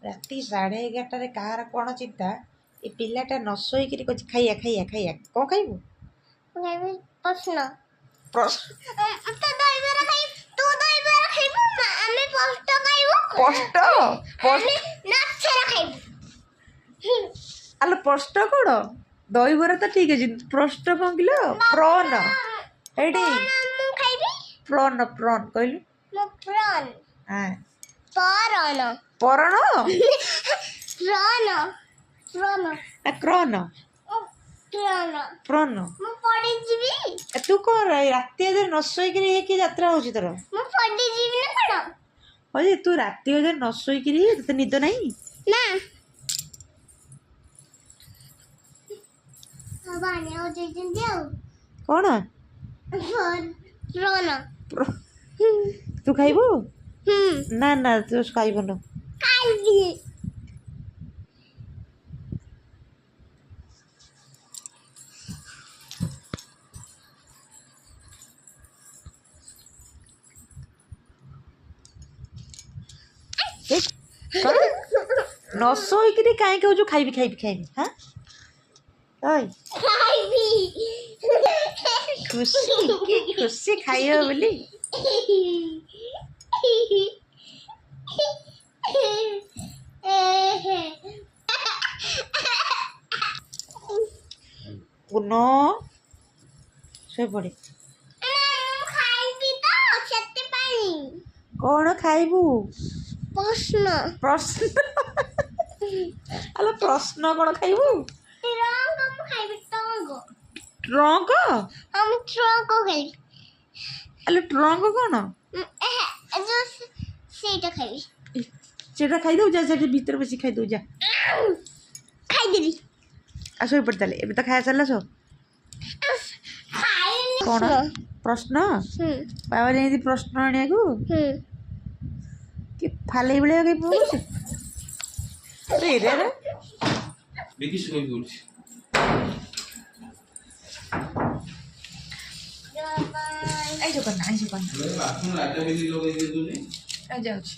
ରାତି 11:30 କାହାର କ'ଣ ଚିନ୍ତା ଏ ପିଲାଟା ନ ଶୋଇକିରି କହୁଛି ଖାଇବା ଖାଇବା ଖାଇବା। କ'ଣ ଖାଇବୁ? ପ୍ରଶ୍ନ ପ୍ରଶ୍ନ ଆଲୋ ପ୍ରଶ୍ନ କ'ଣ? ଦହିବରା ତ ଠିକ୍ ଅଛି, ପ୍ରଶ୍ନ କ'ଣ କିଲୋ? ପ୍ରନ୍ ଏଇଠି ପ୍ରନ୍ ପ୍ରନ୍ କହିଲୁ। ହଁ ପରଣ କ୍ରନ୍ ପ୍ରନ୍। ତୁ କ'ଣ ରାତି ଅଧରେ ନ ଶୋଇକିରି କି ଯାତ୍ରା ହେଉଛି ତୋର? ହଁ ଯେ ତୁ ରାତି ଅଧରେ ନ ଶୋଇକିରି ତୋତେ ନିଦ ନାହିଁ? କ'ଣ ତୁ ଖାଇବୁ? ନା ନା ତୁ ଖାଇବୁନୁ। ନ ଶୋଇକିରି କାହିଁ କହୁଛୁ ଖାଇବି ଖାଇବି ଖାଇବି? ହଁ ଖୁସି ଖୁସି ଖାଇବ ବୋଲି। ପୁନ ଶୋଇପଡ଼େ। କ'ଣ ଖାଇବୁ? ପ୍ରଶ୍ନ ଆଲୋ ପ୍ରଶ୍ନ କ'ଣ ଖାଇବୁ? ଟ୍ରଙ୍କ ଆଲୋ ଟ୍ରଙ୍କ କ'ଣ? ସେଇଟା ଖାଇବି। ସେଟା ଖାଇଦେବୁ ଯା, ସେଠି ଭିତରେ ବସି ଖାଇଦେବୁ ଯା। ଖାଇଦେବି ଆଉ ଶୋଇପଡ଼ି ତାହେଲେ। ଏବେ ତ ଖାଇବା ଚାଲିଲା। କ'ଣ ପ୍ରଶ୍ନ? ବାବା ଯାଇନ୍ତି ପ୍ରଶ୍ନ ଆଣିବାକୁ କି ଫାଲେଇ ଭଳିଆ କାହିଁ ପଡ଼ୁଛି? ଯାଉଛି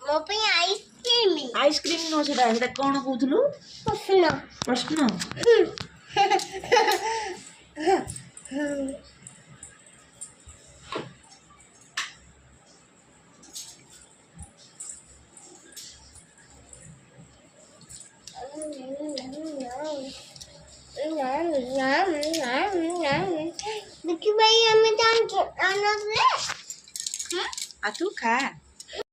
ମୋ ପାଇଁ ଆଇସ୍କ୍ରିମ୍ ନୁହଁ ସେଟା। ସେଟା କ'ଣ କହୁଥିଲୁ? ପ୍ରଶ୍ନ ଦେଖିବା ଆମେ ଆଉ ତୁ ଖା।